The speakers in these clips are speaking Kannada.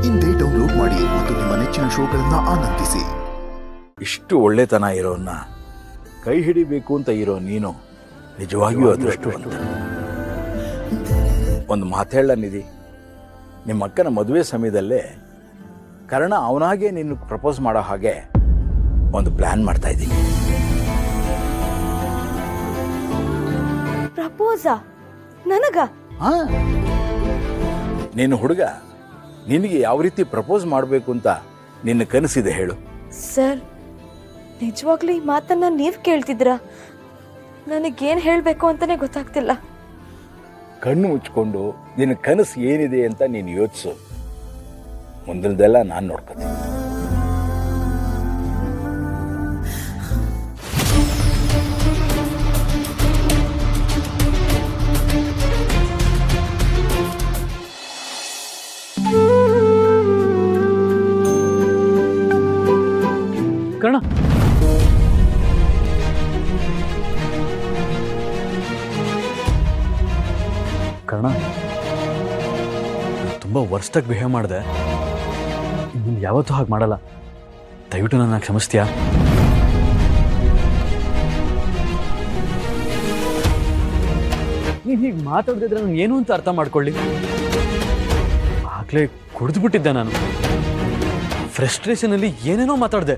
ಇಂದೇ ಡೌನ್ಲೋಡ್ ಮಾಡಿ ಮತ್ತು ನಿಮ್ಮ ನೆಚ್ಚಿನ ಶೋಗಳನ್ನ ಆನಂದಿಸಿ. ಇಷ್ಟು ಒಳ್ಳೆತನ ಇರೋನ್ನ ಕೈ ಹಿಡಿಬೇಕು ಅಂತ ಇರೋ ನೀನು ನಿಜವಾಗಿಯೂ ಅದೃಷ್ಟವಂತ. ಒಂದು ಮಾತೇಳ ನಿಧಿ, ನಿಮ್ಮ ಅಕ್ಕನ ಮದುವೆ ಸಮಯದಲ್ಲೇ ಕರ್ಣ ಅವನಾಗೆ ನಿನ್ನ ಪ್ರಪೋಸ್ ಮಾಡೋ ಹಾಗೆ ಒಂದು ಪ್ಲಾನ್ ಮಾಡ್ತಾ ಇದ್ದೀನಿ. ಪ್ರಪೋಸ ನನಗ? ನೀನು ಹುಡುಗ ನಿನಗೆ ಯಾವ ರೀತಿ ಪ್ರಪೋಸ್ ಮಾಡಬೇಕು ಅಂತ ನಿನ್ನ ಕನಸಿದೆ ಹೇಳು. ಸರ್, ನಿಜವಾಗ್ಲೂ ಈ ಮಾತನ್ನ ನೀವು ಕೇಳ್ತಿದ್ರ? ನನಗೇನು ಹೇಳಬೇಕು ಅಂತಾನೆ ಗೊತ್ತಾಗ್ತಿಲ್ಲ. ಕಣ್ಣು ಮುಚ್ಕೊಂಡು ನಿನ್ನ ಕನಸು ಏನಿದೆ ಅಂತ ನೀನು ಯೋಚಿಸು. ಮುಂದಿನದೆಲ್ಲ ನಾನು ನೋಡ್ಕೊತೀನಿ. ಕರ್ಣ, ಕರ್ಣ, ತುಂಬ ವರ್ಸ್ಟಾಗಿ ಬಿಹೇವ್ ಮಾಡಿದೆ. ಇನ್ನು ಯಾವತ್ತೂ ಹಾಗೆ ಮಾಡಲ್ಲ. ದಯವಿಟ್ಟು ನನ್ನ ಕ್ಷಮಿಸ್ತೀಯಾ? ನೀನು ಹೀಗೆ ಮಾತಾಡ್ದಿದ್ರೆ ನಾನು ಏನು ಅಂತ ಅರ್ಥ ಮಾಡ್ಕೊಳ್ಳಿ. ಆಗಲೇ ಕುಡಿದ್ಬಿಟ್ಟಿದ್ದೆ ನಾನು. ಫ್ರಸ್ಟ್ರೇಷನಲ್ಲಿ ಏನೇನೋ ಮಾತಾಡಿದೆ.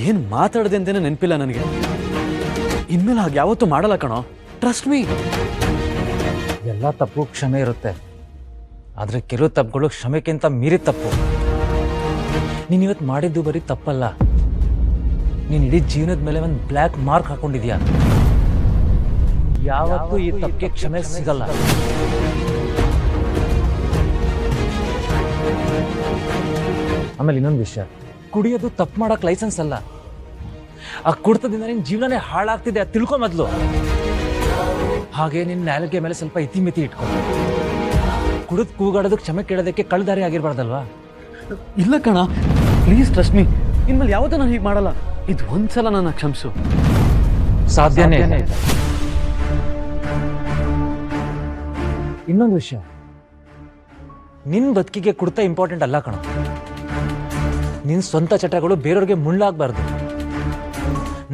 ಏನು ಮಾತಾಡಿದೆ ಅಂತಲೇ ನೆನಪಿಲ್ಲ ನನಗೆ. ಇನ್ಮೇಲೆ ಹಾಗೆ ಯಾವತ್ತೂ ಮಾಡಲ್ಲ ಕಣೋ. Trust me. ಎಲ್ಲ ತಪ್ಪು ಕ್ಷಮೆ ಇರುತ್ತೆ, ಆದರೆ ಕೆಲವು ತಪ್ಪುಗಳು ಕ್ಷಮೆಗಿಂತ ಮೀರಿ ತಪ್ಪು. ನೀನು ಇವತ್ತು ಮಾಡಿದ್ದು ಬರೀ ತಪ್ಪಲ್ಲ, ನೀನು ಇಡೀ ಜೀವನದ ಮೇಲೆ ಒಂದು ಬ್ಲ್ಯಾಕ್ ಮಾರ್ಕ್ ಹಾಕೊಂಡಿದ್ಯಾ. ಯಾವತ್ತೂ ಈ ತಪ್ಪಿಗೆ ಕ್ಷಮೆ ಸಿಗಲ್ಲ. ಆಮೇಲೆ ಇನ್ನೊಂದು ವಿಷಯ, ಕುಡಿಯೋದು ತಪ್ಪು ಮಾಡಕ್ ಲೈಸೆನ್ಸ್ ಅಲ್ಲ. ಆ ಕುಡ್ತದಿಂದ ನಿನ್ನ ಜೀವನನೇ ಹಾಳಾಗ್ತಿದೆ, ಅದು ತಿಳ್ಕೊ ಮೊದಲು. ಹಾಗೆ ನಿನ್ನ ನಾಲಿಗೆ ಮೇಲೆ ಸ್ವಲ್ಪ ಇತಿಮಿತಿ ಇಟ್ಕೊ. ಕುಡಿದು ಕೂಗಾಡೋದು ಕ್ಷಮೆ ಕೇಳೋದಕ್ಕೆ ಕಳ್ದಾರಿ ಆಗಿರ್ಬಾರ್ದಲ್ವಾ? ಇಲ್ಲ ಕಣ, ಪ್ಲೀಸ್ ಟ್ರಸ್ಟ್ ಮೀ. ಇನ್ಮೇಲೆ ಯಾವತ್ತೂ ನಾನು ಹೀಗೆ ಮಾಡಲ್ಲ. ಇದು ಒಂದ್ಸಲ ನನ್ನ ಕ್ಷಮಿಸು. ಸಾಧ್ಯನೇ ಇಲ್ಲ. ಇನ್ನೊಂದು ವಿಷಯ, ನಿನ್ನ ಬದುಕಿಗೆ ಕುಡ್ತ ಇಂಪಾರ್ಟೆಂಟ್ ಅಲ್ಲ ಕಣ. ನಿನ್ನ ಸ್ವಂತ ಚಟಗಳು ಬೇರೆಯವ್ರಿಗೆ ಮುಳ್ಳಾಗಬಾರ್ದು.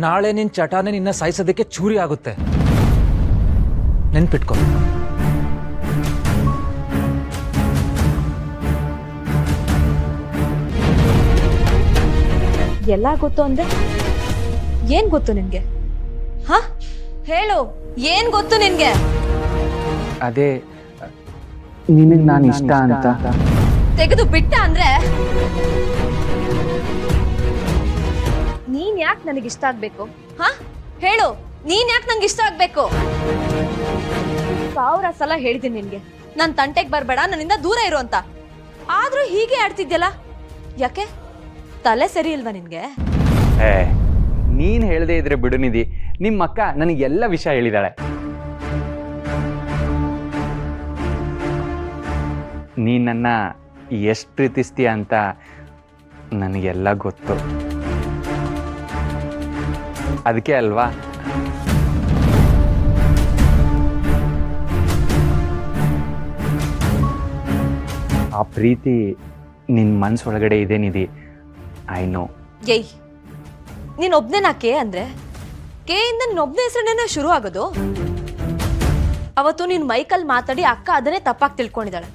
ನಾಳೆ ನಿನ್ನ ಚಟನೇ ನಿನ್ನ ಸಾಯಿಸೋದಕ್ಕೆ ಚೂರಿ ಆಗುತ್ತೆ. ನೆನ್ಪಿಟ್ಕೊ. ಎಲ್ಲ ಗೊತ್ತು ಅಂದೆ? ಏನ್ ಗೊತ್ತು ನಿನ್ಗೆ? ಹ, ಹೇಳು, ಏನ್ ಗೊತ್ತು ನಿನ್ಗೆ? ಅದೇ ನಿನಗೆ ನಾನು ಇಷ್ಟ ಅಂತ. ತೆಗೆದು ಬಿಟ್ಟ ಅಂದ್ರೆ ನೀನ್ ಯಾಕೆ ನನಗೆ ಇಷ್ಟ ಆಗ್ಬೇಕು? ಹ, ಹೇಳು, ನೀನ್ ಯಾಕೆ ನಂಗೆ ಇಷ್ಟ ಆಗ್ಬೇಕು? 1000 ಸಲ ಹೇಳಿದ್ದೀನಿ ನಿನ್ಗೆ, ನನ್ ತಂಟೆಗೆ ಬರ್ಬೇಡ, ನನ್ನಿಂದ ದೂರ ಇರು ಅಂತ. ಆದ್ರೂ ಹೀಗೆ ಆಡ್ತಿದ್ಯಲ್ಲ, ಯಾಕೆ? ತಲೆ ಸರಿ ಇಲ್ವಾ ನಿನ್ಗೆ? ನೀನ್ ಹೇಳದೇ ಇದ್ರೆ ಬಿಡು ನಿಧಿ, ನಿಮ್ಮ ಅಕ್ಕ ನನಗೆಲ್ಲ ವಿಷಯ ಹೇಳಿದಾಳೆ. ನೀನ್ ನನ್ನ ಎಷ್ಟು ಪ್ರೀತಿಸ್ತೀಯ ಅಂತ ನನಗೆಲ್ಲ ಗೊತ್ತು. ಅದಕ್ಕೆ ಅಲ್ವಾ ಆ ಪ್ರೀತಿ ನಿನ್ನ ಮನಸ್ಸೊಳಗಡೆ ಇದೆ ನಿಧಿ. I know. ಏಯ್, ನೀನ್ ಒಬ್ನೇನಾ ಕೆ ಅಂದ್ರೆ? ಕೆ ಇಂದ ನಿನ್ ಒಬ್ನೇ ಹೆಸರನ್ನೇನ ಶುರು ಆಗೋದು? ಅವತ್ತು ನೀನ್ ಮೈಕಲ್ ಮಾತಾಡಿ ಅಕ್ಕ ಅದನ್ನೇ ತಪ್ಪಾಗಿ ತಿಳ್ಕೊಂಡಿದ್ದಾಳೆ.